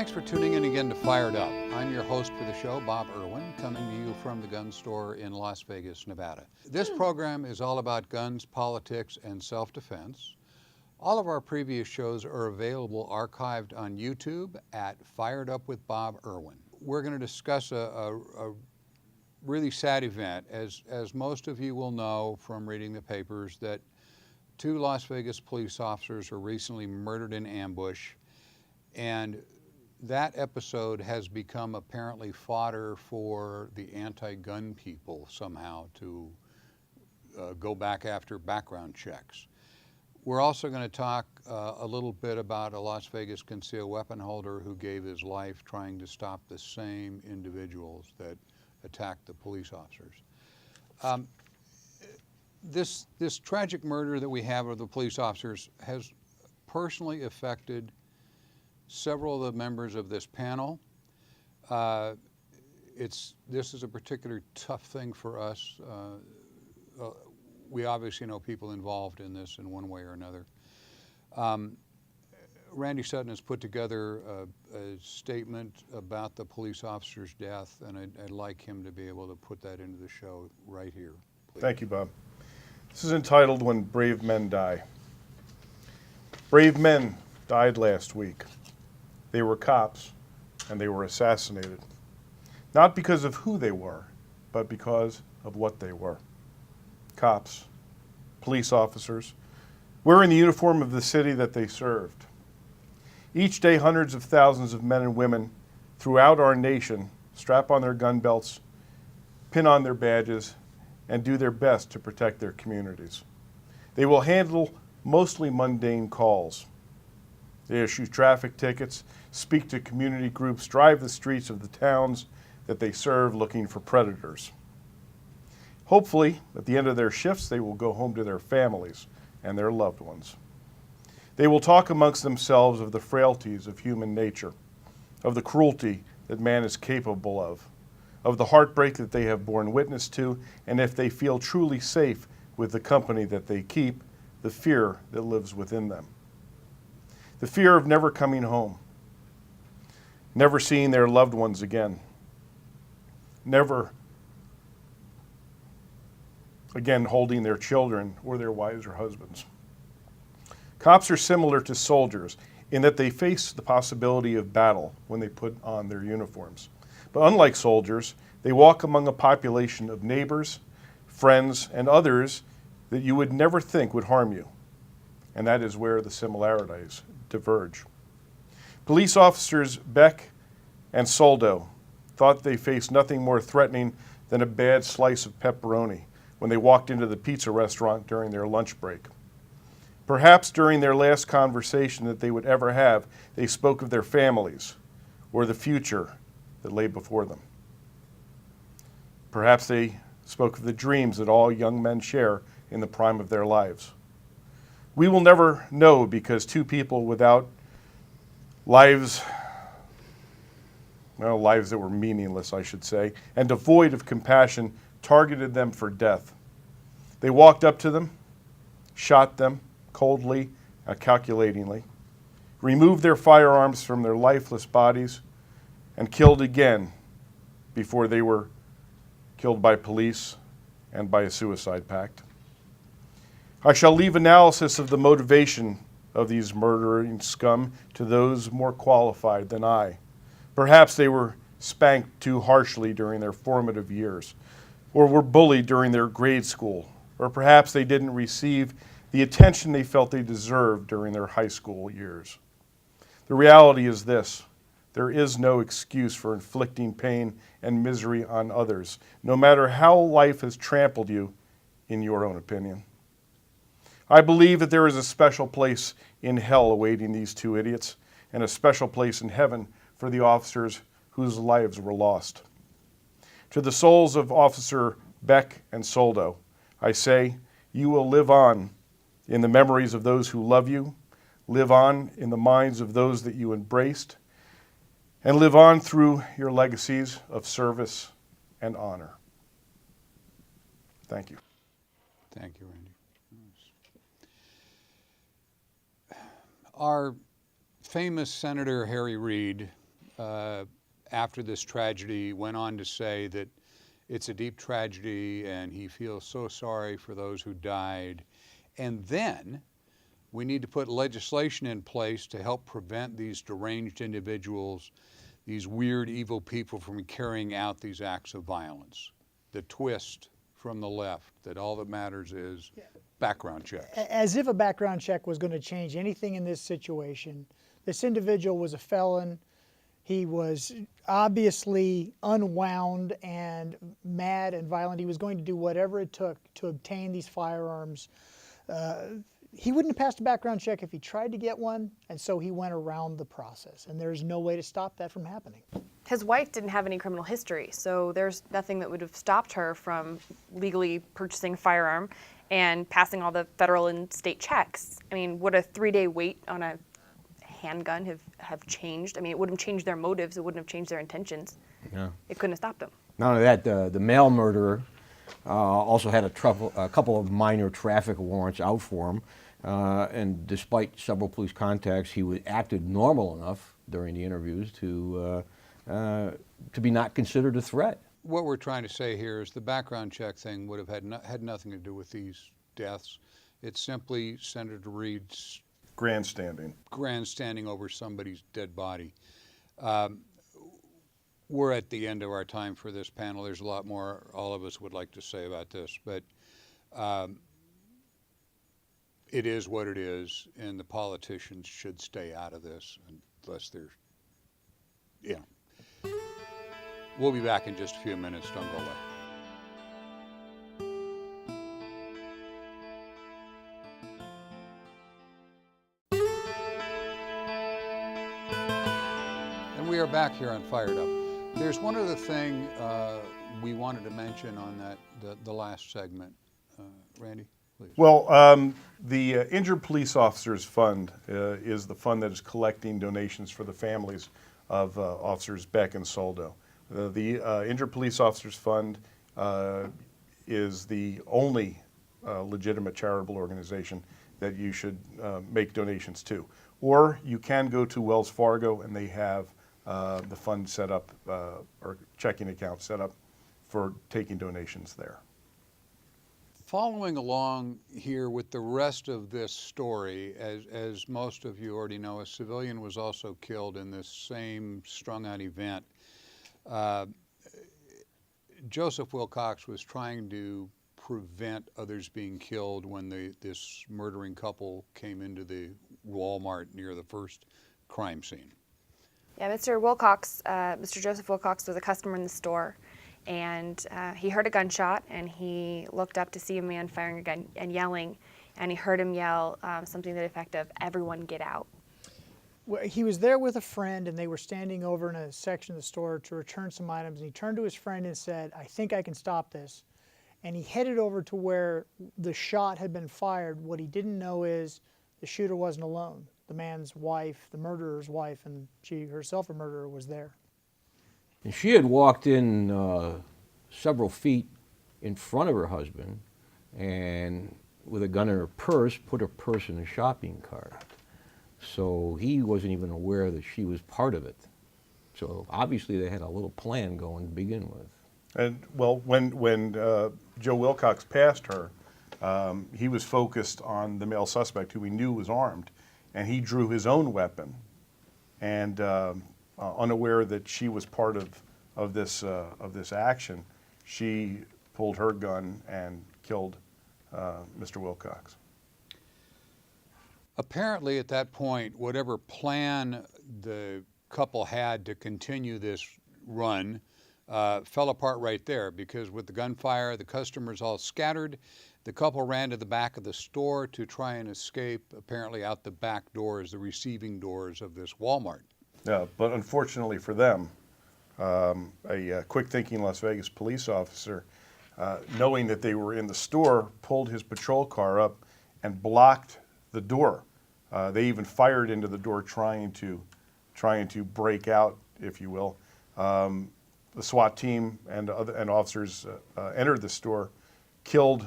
Thanks for tuning in again to Fired Up. I'm your host for the show, Bob Irwin, coming to you from the gun store in Las Vegas, Nevada. This program is all about guns, politics, and self-defense. All of our previous shows are available archived on YouTube at Fired Up with Bob Irwin. We're going to discuss a really sad event. As most of you will know from reading the papers, that two Las Vegas police officers were recently murdered in ambush, and that episode has become apparently fodder for the anti-gun people somehow to go back after background checks. We're also going to talk a little bit about a Las Vegas concealed weapon holder who gave his life trying to stop the same individuals that attacked the police officers. This tragic murder that we have of the police officers has personally affected several of the members of this panel. This is a particularly tough thing for us. We obviously know people involved in this in one way or another. Randy Sutton has put together a statement about the police officer's death, and I'd like him to be able to put that into the show right here. Please. Thank you, Bob. This is entitled When Brave Men Die. Brave men died last week. They were cops, and they were assassinated. Not because of who they were, but because of what they were. Cops, police officers, wearing the uniform of the city that they served. Each day, hundreds of thousands of men and women throughout our nation strap on their gun belts, pin on their badges, and do their best to protect their communities. They will handle mostly mundane calls. They issue traffic tickets, speak to community groups, drive the streets of the towns that they serve looking for predators. Hopefully, at the end of their shifts, they will go home to their families and their loved ones. They will talk amongst themselves of the frailties of human nature, of the cruelty that man is capable of the heartbreak that they have borne witness to, and if they feel truly safe with the company that they keep, the fear that lives within them. The fear of never coming home, never seeing their loved ones again, never again holding their children or their wives or husbands. Cops are similar to soldiers in that they face the possibility of battle when they put on their uniforms. But unlike soldiers, they walk among a population of neighbors, friends, and others that you would never think would harm you. And that is where the similarities diverge. Police officers Beck and Soldo thought they faced nothing more threatening than a bad slice of pepperoni when they walked into the pizza restaurant during their lunch break. Perhaps during their last conversation that they would ever have, they spoke of their families or the future that lay before them. Perhaps they spoke of the dreams that all young men share in the prime of their lives. We will never know because two people without lives that were meaningless, I should say, and devoid of compassion, targeted them for death. They walked up to them, shot them coldly, calculatingly, removed their firearms from their lifeless bodies, and killed again before they were killed by police and by a suicide pact. I shall leave analysis of the motivation of these murdering scum to those more qualified than I. Perhaps they were spanked too harshly during their formative years, or were bullied during their grade school, or perhaps they didn't receive the attention they felt they deserved during their high school years. The reality is this: there is no excuse for inflicting pain and misery on others, no matter how life has trampled you, in your own opinion. I believe that there is a special place in hell awaiting these two idiots, and a special place in heaven for the officers whose lives were lost. To the souls of Officer Beck and Soldo, I say, you will live on in the memories of those who love you, live on in the minds of those that you embraced, and live on through your legacies of service and honor. Thank you. Thank you, Randy. Our famous Senator Harry Reid after this tragedy, went on to say that it's a deep tragedy and he feels so sorry for those who died. And then we need to put legislation in place to help prevent these deranged individuals, these weird, evil people from carrying out these acts of violence. The twist from the left that all that matters is background checks. As if a background check was going to change anything in this situation. This individual was a felon. He was obviously unwound and mad and violent. He was going to do whatever it took to obtain these firearms. He wouldn't have passed a background check if he tried to get one, and so he went around the process, and there's no way to stop that from happening. His wife didn't have any criminal history, so there's nothing that would have stopped her from legally purchasing a firearm and passing all the federal and state checks. I mean, would a 3-day wait on a handgun have changed? I mean, it wouldn't have changed their motives. It wouldn't have changed their intentions. Yeah. It couldn't have stopped them. Not only that, the male murderer also had a couple of minor traffic warrants out for him, and despite several police contacts, he acted normal enough during the interviews to be not considered a threat. What we're trying to say here is the background check thing would have had nothing to do with these deaths. It's simply Senator Reid's grandstanding over somebody's dead body. We're at the end of our time for this panel. There's a lot more all of us would like to say about this, but it is what it is, and the politicians should stay out of this unless they're, We'll be back in just a few minutes. Don't go away. And we are back here on Fired Up. There's one other thing we wanted to mention on the last segment. Randy, please. Well, the Injured Police Officers Fund is the fund that is collecting donations for the families of Officers Beck and Soldo. The Injured Police Officers Fund is the only legitimate charitable organization that you should make donations to. Or you can go to Wells Fargo and they have the fund set up, or checking account set up for taking donations there. Following along here with the rest of this story, as most of you already know, a civilian was also killed in this same strung-out event. Joseph Wilcox was trying to prevent others being killed when this murdering couple came into the Walmart near the first crime scene. Yeah, Mr. Joseph Wilcox was a customer in the store, and he heard a gunshot, and he looked up to see a man firing a gun and yelling, and he heard him yell something to the effect of, "Everyone get out." Well, he was there with a friend, and they were standing over in a section of the store to return some items, and he turned to his friend and said, "I think I can stop this." And he headed over to where the shot had been fired. What he didn't know is the shooter wasn't alone. The man's wife, the murderer's wife, and she herself, a murderer, was there. And she had walked in several feet in front of her husband and with a gun in her purse, put her purse in a shopping cart. So he wasn't even aware that she was part of it. So obviously they had a little plan going to begin with. And well, when Joe Wilcox passed her, he was focused on the male suspect who he knew was armed, and he drew his own weapon, and unaware that she was part of this action, she pulled her gun and killed Mr. Wilcox. Apparently at that point, whatever plan the couple had to continue this run fell apart right there, because with the gunfire, the customers all scattered. The couple ran to the back of the store to try and escape, apparently out the back doors, the receiving doors of this Walmart. Yeah, but unfortunately for them, a quick-thinking Las Vegas police officer, knowing that they were in the store, pulled his patrol car up and blocked the door. They even fired into the door, trying to break out, if you will. The SWAT team and officers entered the store, killed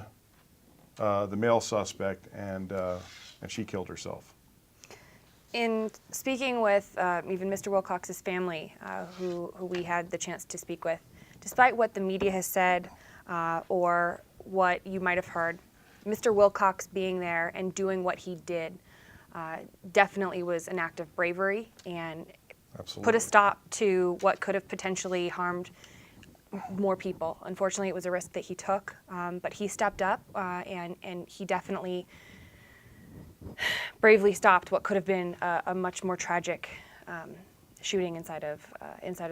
the male suspect, and she killed herself. In speaking with even Mr. Wilcox's family, who we had the chance to speak with, despite what the media has said or what you might have heard, Mr. Wilcox being there and doing what he did definitely was an act of bravery and Absolutely. put a stop to what could have potentially harmed more people. Unfortunately, it was a risk that he took, but he stepped up and he definitely bravely stopped what could have been a much more tragic shooting inside of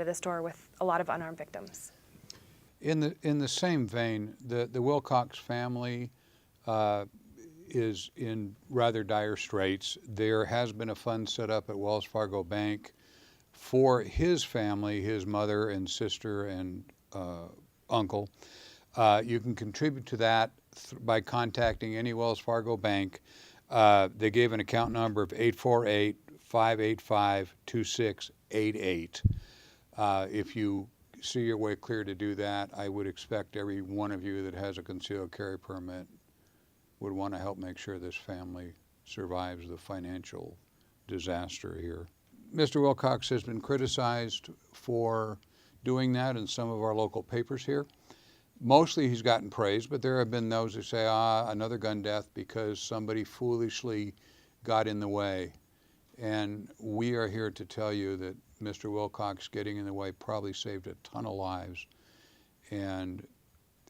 the store with a lot of unarmed victims. In the same vein, the Wilcox family is in rather dire straits. There has been a fund set up at Wells Fargo Bank for his family, his mother and sister and uncle. You can contribute to that by contacting any Wells Fargo bank. They gave an account number of 848-585-2688. If you see your way clear to do that, I would expect every one of you that has a concealed carry permit would want to help make sure this family survives the financial disaster here. Mr. Wilcox has been criticized for doing that in some of our local papers here. Mostly he's gotten praise, but there have been those who say, another gun death because somebody foolishly got in the way. And we are here to tell you that Mr. Wilcox getting in the way probably saved a ton of lives. And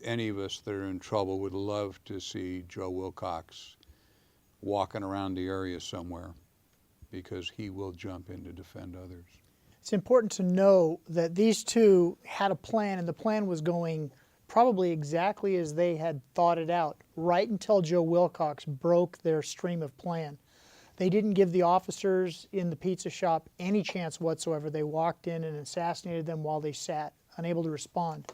any of us that are in trouble would love to see Joe Wilcox walking around the area somewhere, because he will jump in to defend others. It's important to know that these two had a plan, and the plan was going probably exactly as they had thought it out, right until Joe Wilcox broke their stream of plan. They didn't give the officers in the pizza shop any chance whatsoever. They walked in and assassinated them while they sat, unable to respond.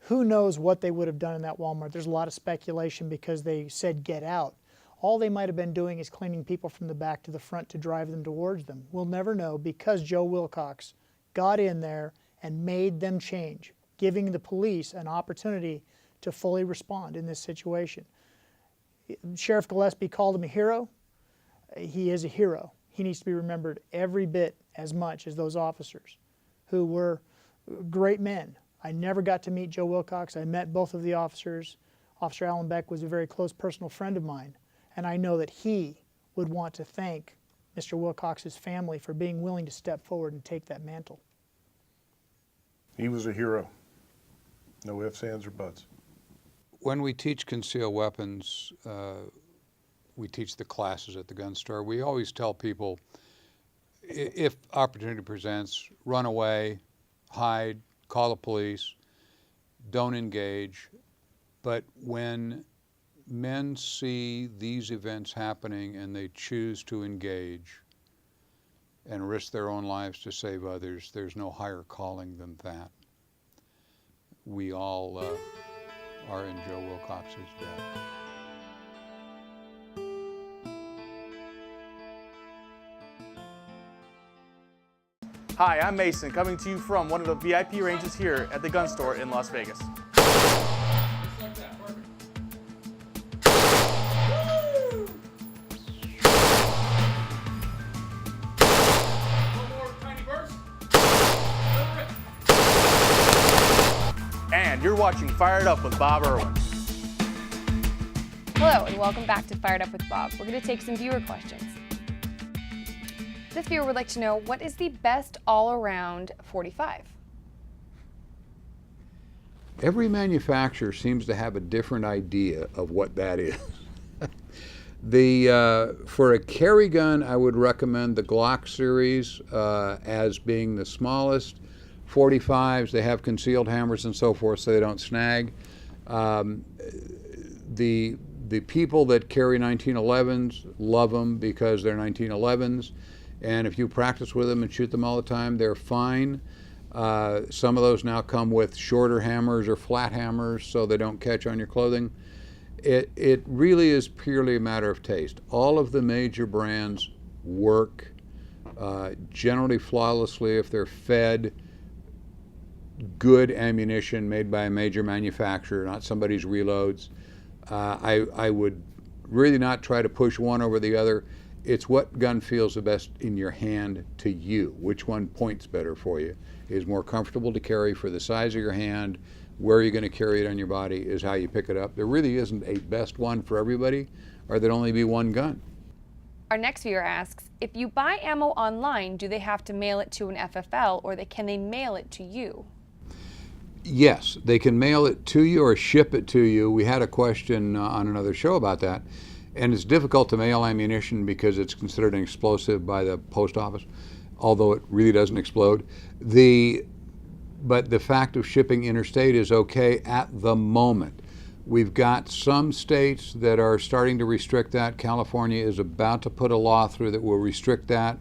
Who knows what they would have done in that Walmart? There's a lot of speculation because they said get out. All they might have been doing is cleaning people from the back to the front to drive them towards them. We'll never know, because Joe Wilcox got in there and made them change, giving the police an opportunity to fully respond in this situation. Sheriff Gillespie called him a hero. He is a hero. He needs to be remembered every bit as much as those officers, who were great men. I never got to meet Joe Wilcox. I met both of the officers. Officer Alan Beck was a very close personal friend of mine. And I know that he would want to thank Mr. Wilcox's family for being willing to step forward and take that mantle. He was a hero. No ifs, ands, or buts. When we teach concealed weapons, we teach the classes at the gun store. We always tell people, if opportunity presents, run away, hide, call the police, don't engage. But when men see these events happening and they choose to engage and risk their own lives to save others, there's no higher calling than that. We all are in Joe Wilcox's debt. Hi, I'm Mason, coming to you from one of the VIP ranges here at the gun store in Las Vegas. And you're watching Fired Up with Bob Irwin. Hello, and welcome back to Fired Up with Bob. We're going to take some viewer questions. This viewer would like to know, what is the best all-around 45? Every manufacturer seems to have a different idea of what that is. For a carry gun, I would recommend the Glock series as being the smallest. 45s, they have concealed hammers and so forth, so they don't snag. The people that carry 1911s love them because they're 1911s, and if you practice with them and shoot them all the time, they're fine. Some of those now come with shorter hammers or flat hammers so they don't catch on your clothing. It really is purely a matter of taste. All of the major brands work generally flawlessly if they're fed good ammunition made by a major manufacturer, not somebody's reloads. I would really not try to push one over the other. it's what gun feels the best in your hand to you. Which one points better for you, is more comfortable to carry for the size of your hand, where you're going to carry it on your body is how you pick it up. There really isn't a best one for everybody, or there'd only be one gun. Our next viewer asks, if you buy ammo online, do they have to mail it to an FFL or can they mail it to you? Yes, they can mail it to you or ship it to you. We had a question on another show about that. And it's difficult to mail ammunition because it's considered an explosive by the post office, although it really doesn't explode. But the fact of shipping interstate is okay at the moment. We've got some states that are starting to restrict that. California is about to put a law through that will restrict that.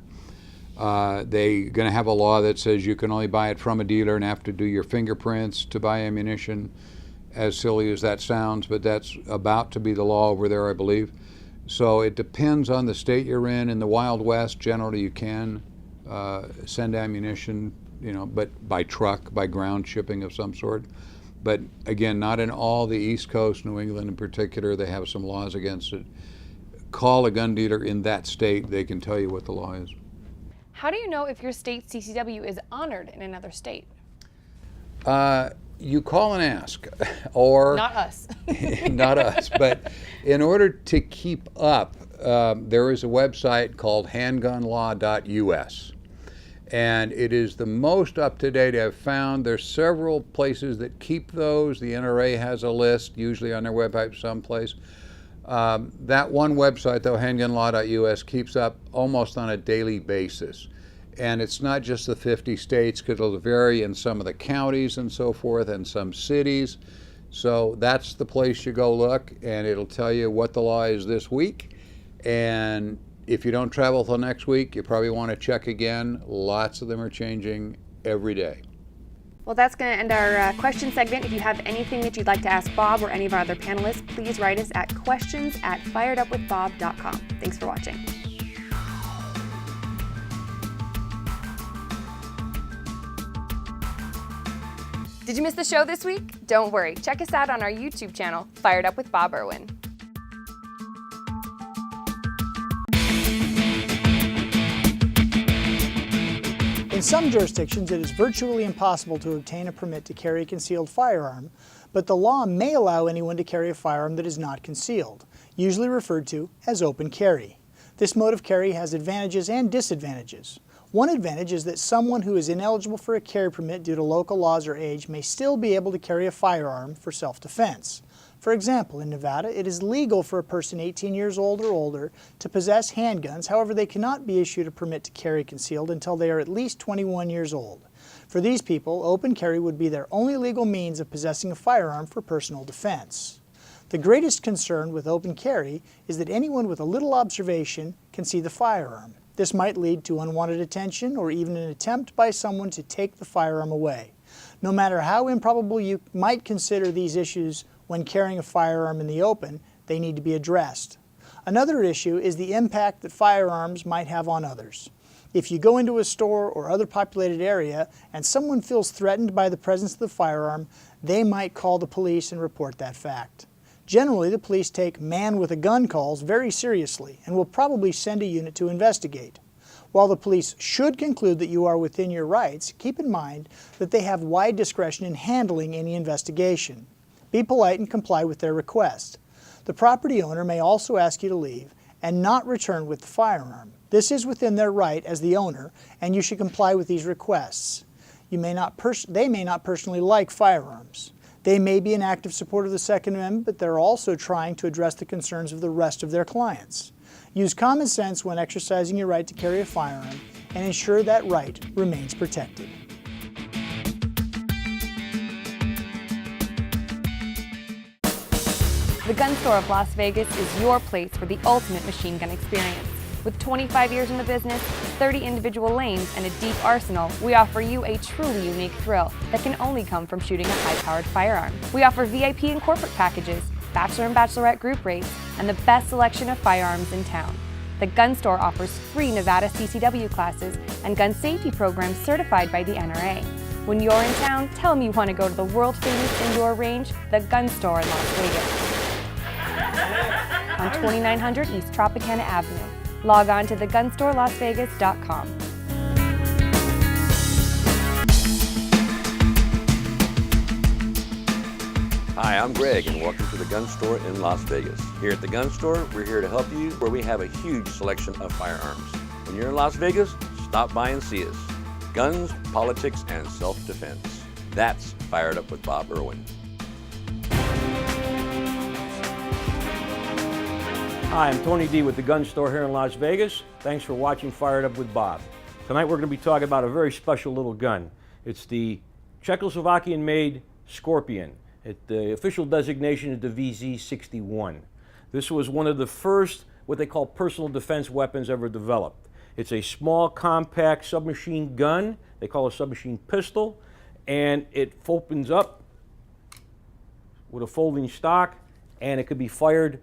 They're going to have a law that says you can only buy it from a dealer and have to do your fingerprints to buy ammunition. As silly as that sounds, but that's about to be the law over there, I believe. So it depends on the state you're in. In the Wild West, generally you can send ammunition, but by truck, by ground shipping of some sort. But again, not in all the East Coast, New England in particular, they have some laws against it. Call a gun dealer in that state, they can tell you what the law is. How do you know if your state's CCW is honored in another state? You call and ask, or Not us. not us. But in order to keep up, there is a website called handgunlaw.us, and it is the most up-to-date I've found. There's several places that keep those. The NRA has a list, usually on their website someplace. That one website, though, handgunlaw.us, keeps up almost on a daily basis. And it's not just the 50 states, because it'll vary in some of the counties and so forth, and some cities. So that's the place you go look, and it'll tell you what the law is this week. And if you don't travel till next week, you probably want to check again. Lots of them are changing every day. Well, that's going to end our question segment. If you have anything that you'd like to ask Bob or any of our other panelists, please write us at questions@firedupwithbob.com. Thanks for watching. Did you miss the show this week? Don't worry. Check us out on our YouTube channel, Fired Up with Bob Irwin. In some jurisdictions, it is virtually impossible to obtain a permit to carry a concealed firearm, but the law may allow anyone to carry a firearm that is not concealed, usually referred to as open carry. This mode of carry has advantages and disadvantages. One advantage is that someone who is ineligible for a carry permit due to local laws or age may still be able to carry a firearm for self-defense. For example, in Nevada, it is legal for a person 18 years old or older to possess handguns. However, they cannot be issued a permit to carry concealed until they are at least 21 years old. For these people, open carry would be their only legal means of possessing a firearm for personal defense. The greatest concern with open carry is that anyone with a little observation can see the firearm. This might lead to unwanted attention or even an attempt by someone to take the firearm away. No matter how improbable you might consider these issues when carrying a firearm in the open, they need to be addressed. Another issue is the impact that firearms might have on others. If you go into a store or other populated area and someone feels threatened by the presence of the firearm, they might call the police and report that fact. Generally, the police take man with a gun calls very seriously and will probably send a unit to investigate. While the police should conclude that you are within your rights, keep in mind that they have wide discretion in handling any investigation. Be polite and comply with their request. The property owner may also ask you to leave and not return with the firearm. This is within their right as the owner, and you should comply with these requests. They may not personally like firearms. They may be in active support of the Second Amendment, but they're also trying to address the concerns of the rest of their clients. Use common sense when exercising your right to carry a firearm and ensure that right remains protected. The Gun Store of Las Vegas is your place for the ultimate machine gun experience. With 25 years in the business, 30 individual lanes, and a deep arsenal, we offer you a truly unique thrill that can only come from shooting a high-powered firearm. We offer VIP and corporate packages, bachelor and bachelorette group rates, and the best selection of firearms in town. The Gun Store offers free Nevada CCW classes and gun safety programs certified by the NRA. When you're in town, tell them you want to go to the world-famous indoor range, the Gun Store in Las Vegas. On 2900 East Tropicana Avenue. Log on to thegunstorelasvegas.com. Hi, I'm Greg, and welcome to the Gun Store in Las Vegas. Here at the Gun Store, we're here to help you, where we have a huge selection of firearms. When you're in Las Vegas, stop by and see us. Guns, politics, and self-defense. That's Fired Up with Bob Irwin. Hi, I'm Tony D with the Gun Store here in Las Vegas. Thanks for watching Fired Up with Bob. Tonight we're going to be talking about a very special little gun. It's the Czechoslovakian-made Scorpion. The official designation is the VZ-61. This was one of the first what they call personal defense weapons ever developed. It's a small, compact submachine gun. They call it a submachine pistol, and it opens up with a folding stock, and it could be fired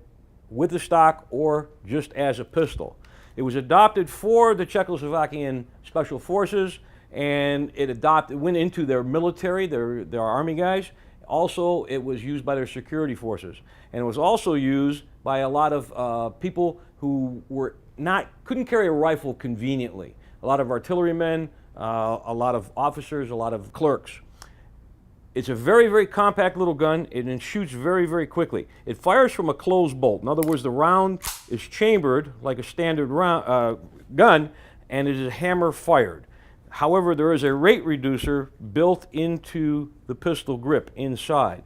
with the stock or just as a pistol. It was adopted for the Czechoslovakian Special Forces, and it went into their military, their army guys. Also, it was used by their security forces, and it was also used by a lot of people who couldn't carry a rifle conveniently. A lot of artillerymen, a lot of officers, a lot of clerks. It's a very, very compact little gun, and it shoots very, very quickly. It fires from a closed bolt. In other words, the round is chambered like a standard gun, and it is hammer fired. However, there is a rate reducer built into the pistol grip inside.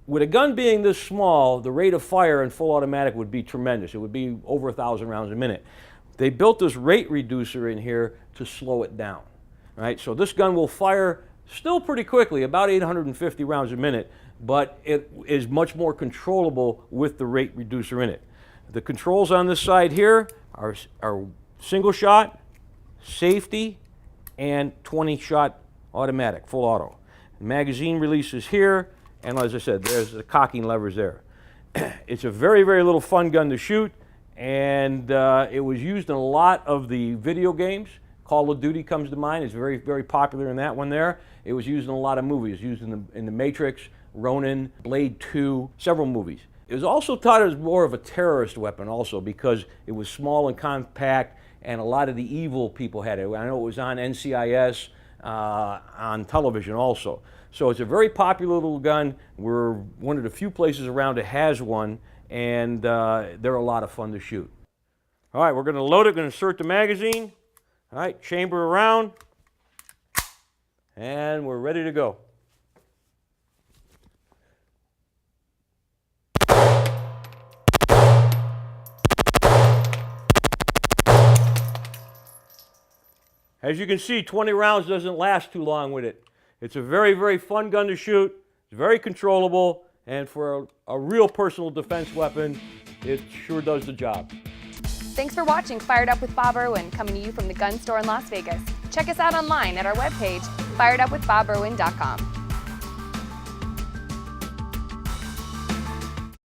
With a gun being this small, the rate of fire in full automatic would be tremendous. It would be over 1,000 rounds a minute. They built this rate reducer in here to slow it down. Right? So this gun will fire still pretty quickly, about 850 rounds a minute, but it is much more controllable with the rate reducer in it. The controls on this side here are single shot, safety, and 20-shot automatic, full auto. Magazine release is here, and as I said, there's the cocking levers there. It's a very, very little fun gun to shoot, and it was used in a lot of the video games. Call of Duty comes to mind. It's very, very popular in that one there. It was used in a lot of movies, used in the Matrix, Ronin, Blade 2, several movies. It was also taught as more of a terrorist weapon also because it was small and compact, and a lot of the evil people had it. I know it was on NCIS, on television also. So it's a very popular little gun. We're one of the few places around that has one, and they're a lot of fun to shoot. All right, we're going to load it, going to insert the magazine. All right, chamber around, and we're ready to go. As you can see, 20 rounds doesn't last too long with it. It's a very, very fun gun to shoot. It's very controllable, and for a real personal defense weapon, it sure does the job. Thanks for watching Fired Up with Bob Irwin, coming to you from the Gun Store in Las Vegas. Check us out online at our webpage, firedupwithbobirwin.com.